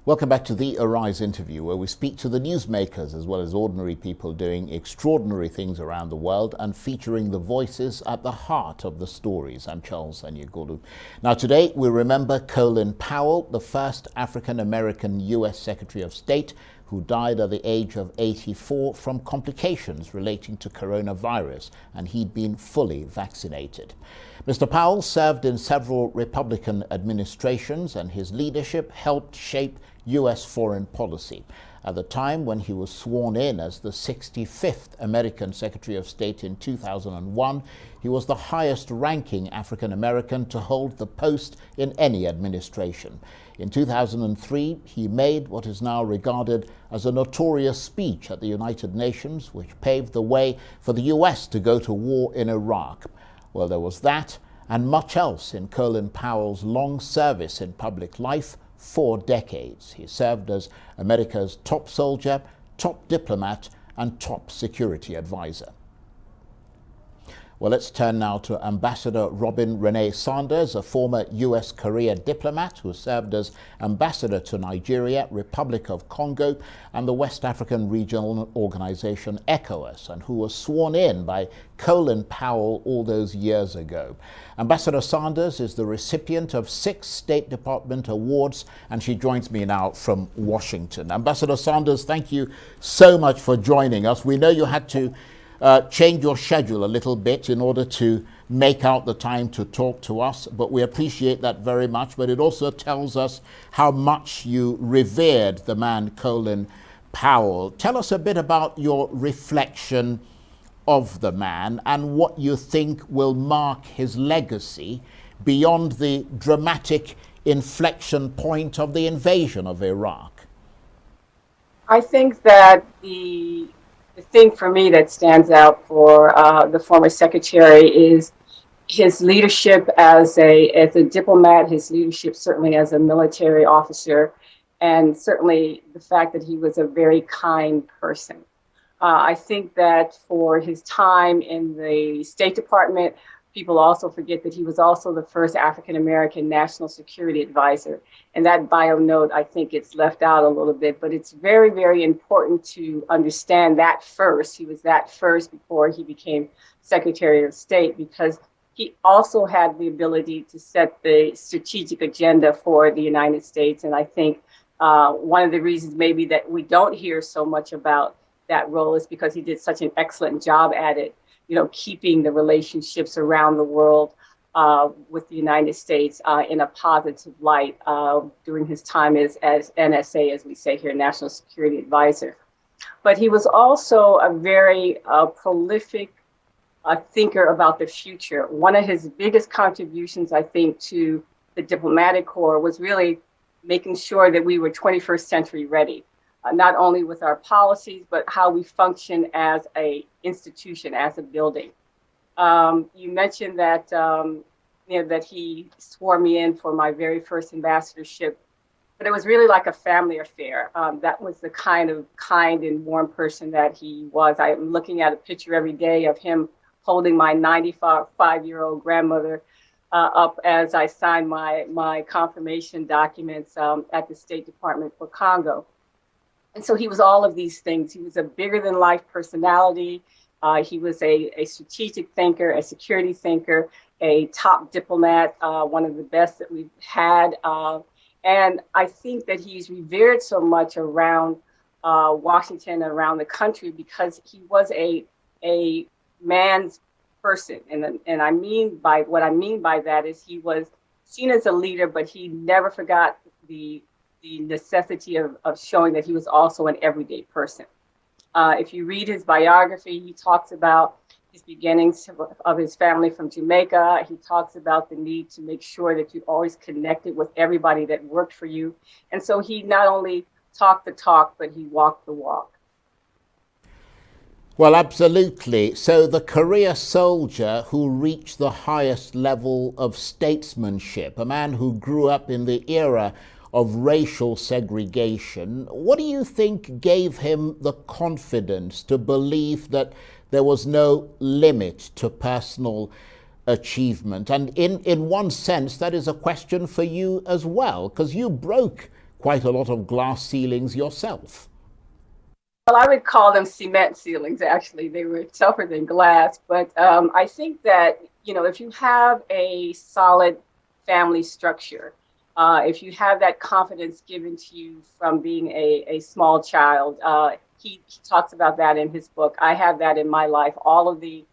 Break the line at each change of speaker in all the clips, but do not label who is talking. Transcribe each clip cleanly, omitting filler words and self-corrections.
Welcome back to the Arise interview, where we speak to the newsmakers as well as ordinary people doing extraordinary things around the world and featuring the voices at the heart of the stories. I'm Charles Anyagolu. Now today we remember Colin Powell, the first African-American US Secretary of State, who died at the age of 84 from complications relating to coronavirus, and he'd been fully vaccinated. Mr. Powell served in several Republican administrations, and his leadership helped shape U.S. foreign policy. At the time when he was sworn in as the 65th American Secretary of State in 2001, he was the highest-ranking African-American to hold the post in any administration. In 2003, he made what is now regarded as a notorious speech at the United Nations, which paved the way for the U.S. to go to war in Iraq. Well, there was that and much else in Colin Powell's long service in public life. 4 decades. He served as America's top soldier, top diplomat, and top security advisor. Well, let's turn now to Ambassador Robin Renee Sanders, a former U.S. Korea diplomat who served as ambassador to Nigeria, Republic of Congo, and the West African Regional Organization ECOWAS, and who was sworn in by Colin Powell all those years ago. Ambassador Sanders is the recipient of 6 State Department awards, and she joins me now from Washington. Ambassador Sanders, thank you so much for joining us. We know you had to change your schedule a little bit in order to make out the time to talk to us, but we appreciate that very much. But it also tells us how much you revered the man Colin Powell. Tell us a bit about your reflection of the man and what you think will mark his legacy beyond the dramatic inflection point of the invasion of Iraq.
I think that the thing for me that stands out for the former secretary is his leadership as a diplomat, his leadership certainly as a military officer, and certainly the fact that he was a very kind person. I think that for his time in the State Department, people also forget that he was also the first African-American national security advisor. And that bio note, I think it's left out a little bit, but it's very, very important to understand that first. He was that first before he became Secretary of State, because he also had the ability to set the strategic agenda for the United States. And I think one of the reasons maybe that we don't hear so much about that role is because he did such an excellent job at it, keeping the relationships around the world with the United States in a positive light during his time as NSA, as we say here, National Security Advisor. But he was also a very prolific thinker about the future. One of his biggest contributions, I think, to the diplomatic corps was really making sure that we were 21st century ready. Not only with our policies, but how we function as an institution, as a building. You mentioned that that he swore me in for my very first ambassadorship, but it was really like a family affair. That was the kind and warm person that he was. I'm looking at a picture every day of him holding my 95-year-old grandmother up as I signed my confirmation documents at the State Department for Congo. And so he was all of these things. He was a bigger-than-life personality. He was a strategic thinker, a security thinker, a top diplomat, one of the best that we've had. And I think that he's revered so much around Washington, around the country, because he was a man's person. And I mean by that is he was seen as a leader, but he never forgot the necessity of showing that he was also an everyday person. If you read his biography, he talks about his beginnings of his family from Jamaica. He talks about the need to make sure that you always connected with everybody that worked for you. And so he not only talked the talk, but he walked the walk.
Well, absolutely. So the career soldier who reached the highest level of statesmanship, a man who grew up in the era of racial segregation, what do you think gave him the confidence to believe that there was no limit to personal achievement? And in one sense, that is a question for you as well, because you broke quite a lot of glass ceilings yourself.
Well, I would call them cement ceilings, actually. They were tougher than glass. But I think that, if you have a solid family structure, if you have that confidence given to you from being a small child, he talks about that in his book. I have that in my life. All of the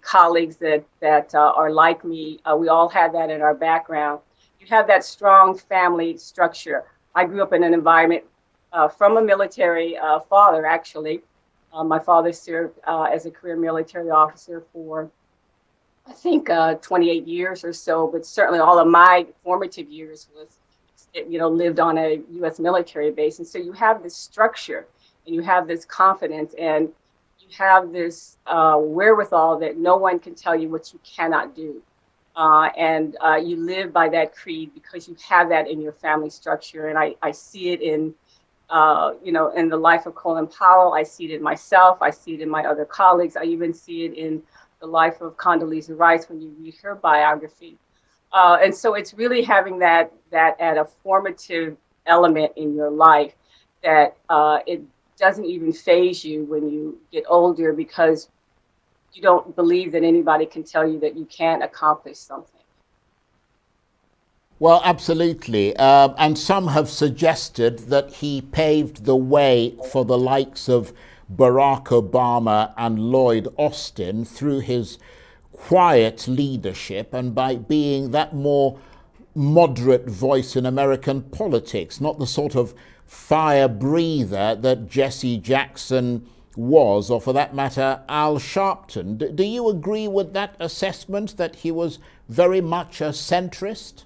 colleagues that are like me, we all have that in our background. You have that strong family structure. I grew up in an environment from a military father, actually. My father served as a career military officer for, I think, 28 years or so, but certainly all of my formative years was, lived on a U.S. military base. And so you have this structure and you have this confidence and you have this wherewithal that no one can tell you what you cannot do. And you live by that creed because you have that in your family structure. And I see it in the life of Colin Powell. I see it in myself. I see it in my other colleagues. I even see it in the life of Condoleezza Rice when you read her biography. And so it's really having that at a formative element in your life that it doesn't even faze you when you get older because you don't believe that anybody can tell you that you can't accomplish something.
Well, absolutely. And some have suggested that he paved the way for the likes of Barack Obama and Lloyd Austin through his quiet leadership and by being that more moderate voice in American politics, not the sort of fire breather that Jesse Jackson was, or for that matter, Al Sharpton. Do you agree with that assessment, that he was very much a centrist?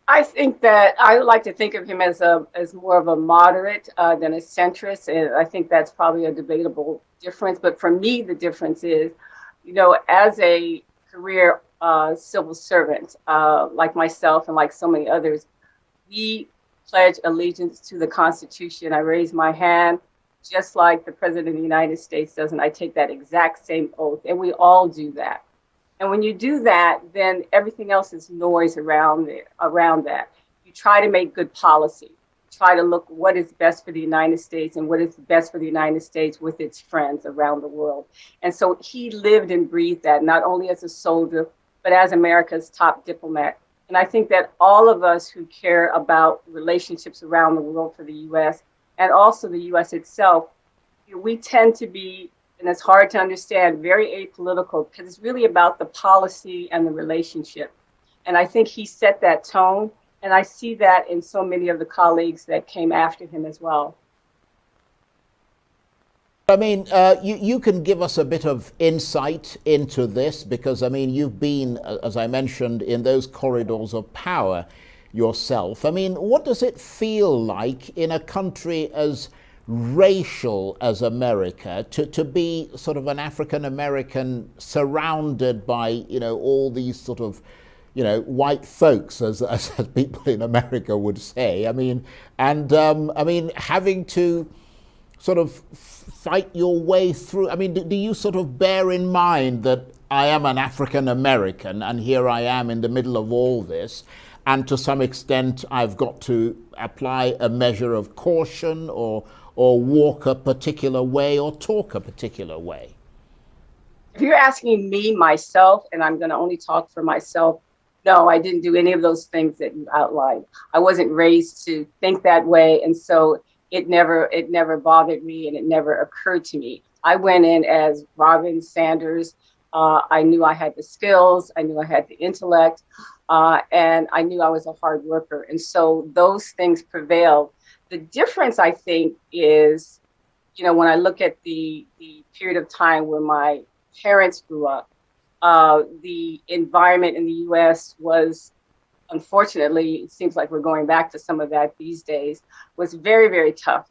I think that I would like to think of him as more of a moderate than a centrist, and I think that's probably a debatable difference. But for me, the difference is, as a career civil servant like myself and like so many others, we pledge allegiance to the Constitution. I raise my hand just like the President of the United States does, and I take that exact same oath, and we all do that. And when you do that, then everything else is noise around that. You try to make good policy, try to look what is best for the United States and what is best for the United States with its friends around the world. And so he lived and breathed that, not only as a soldier, but as America's top diplomat. And I think that all of us who care about relationships around the world for the U.S. and also the U.S. itself, we tend to be, and it's hard to understand, very apolitical because it's really about the policy and the relationship. And I think he set that tone. And I see that in so many of the colleagues that came after him as well.
I mean, you can give us a bit of insight into this because, I mean, you've been, as I mentioned, in those corridors of power yourself. I mean, what does it feel like in a country as racial as America to be sort of an African American surrounded by, all these sort of, white folks, as people in America would say. I mean, and having to sort of fight your way through. I mean, do you sort of bear in mind that I am an African American and here I am in the middle of all this, and to some extent I've got to apply a measure of caution or walk a particular way or talk a particular way?
If you're asking me, myself, and I'm going to only talk for myself, no, I didn't do any of those things that you outlined. I wasn't raised to think that way. And so it never bothered me and it never occurred to me. I went in as Robin Sanders. I knew I had the skills. I knew I had the intellect. And I knew I was a hard worker. And so those things prevailed. The difference, I think, is, when I look at the period of time where my parents grew up, the environment in the U.S. was, unfortunately, it seems like we're going back to some of that these days, was very, very tough.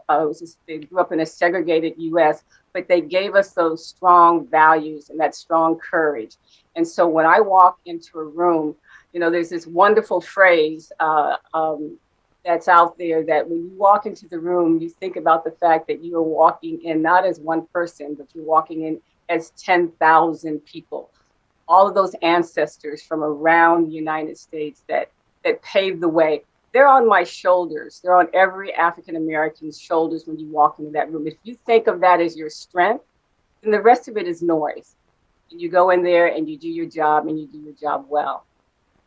They grew up in a segregated U.S., but they gave us those strong values and that strong courage. And so when I walk into a room, there's this wonderful phrase that's out there that when you walk into the room, you think about the fact that you are walking in not as one person, but you're walking in as 10,000 people. All of those ancestors from around the United States that paved the way. they're on my shoulders. They're on every African American's shoulders when you walk into that room. If you think of that as your strength, then the rest of it is noise. And you go in there and you do your job, and you do your job well,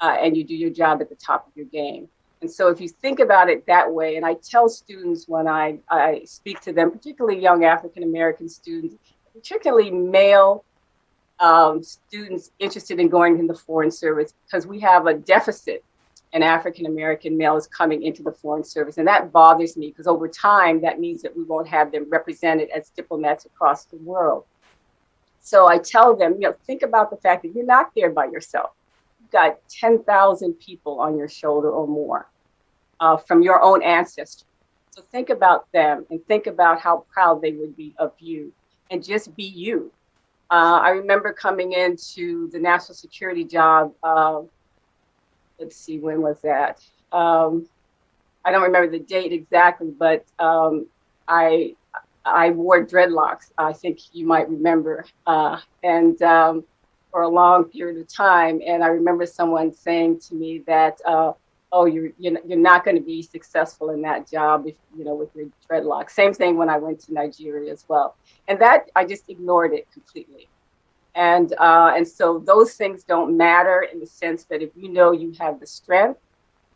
and you do your job at the top of your game. And so if you think about it that way, and I tell students when I speak to them, particularly young African American students, particularly male students interested in going in the Foreign Service, because we have a deficit in African American males coming into the Foreign Service. And that bothers me, because over time, that means that we won't have them represented as diplomats across the world. So I tell them, think about the fact that you're not there by yourself. You've got 10,000 people on your shoulder or more from your own ancestry. So think about them and think about how proud they would be of you, and just be you. I remember coming into the national security job. Let's see, when was that? I don't remember the date exactly, but I wore dreadlocks. I think you might remember, and for a long period of time. And I remember someone saying to me that, "Oh, you're not going to be successful in that job if with your dreadlocks." Same thing when I went to Nigeria as well, and that I just ignored it completely. And so those things don't matter, in the sense that if you have the strength,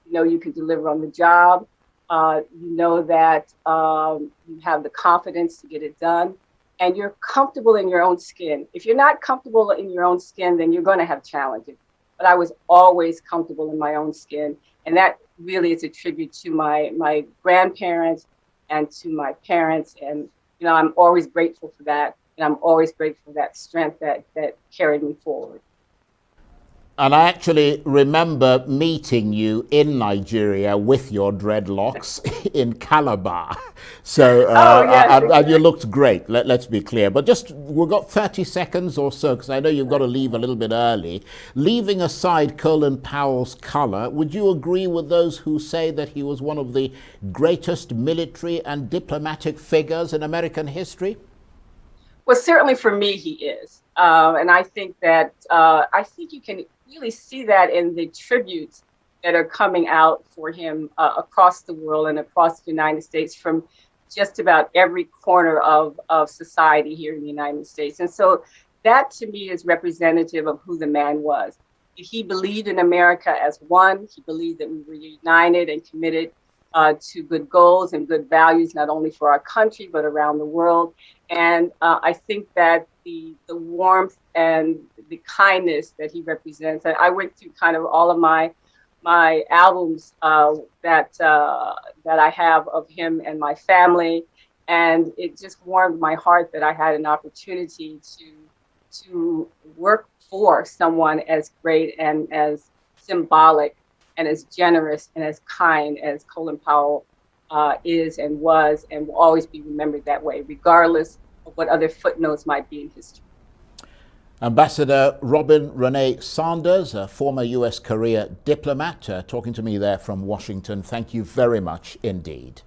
you can deliver on the job, that you have the confidence to get it done, and you're comfortable in your own skin. If you're not comfortable in your own skin, then you're going to have challenges. But I was always comfortable in my own skin, and that really is a tribute to my grandparents and to my parents. And I'm always grateful for that. And I'm always grateful for that strength that carried me forward.
And I actually remember meeting you in Nigeria with your dreadlocks in Calabar. So,
yes.
and you looked great, let's be clear. But we've got 30 seconds or so, because I know you've got to leave a little bit early. Leaving aside Colin Powell's color, would you agree with those who say that he was one of the greatest military and diplomatic figures in American history?
Well, certainly for me, he is. And I think that you can really see that in the tributes that are coming out for him across the world and across the United States, from just about every corner of society here in the United States. And so that, to me, is representative of who the man was. He believed in America as one. He believed that we were united and committed to good goals and good values, not only for our country, but around the world. And I think that the warmth and the kindness that he represents, I went through kind of all of my albums that I have of him and my family, and it just warmed my heart that I had an opportunity to work for someone as great and as symbolic and as generous and as kind as Colin Powell is and was, and will always be remembered that way, regardless of what other footnotes might be in history.
Ambassador Robin Renee Sanders, a former US career diplomat, talking to me there from Washington. Thank you very much indeed.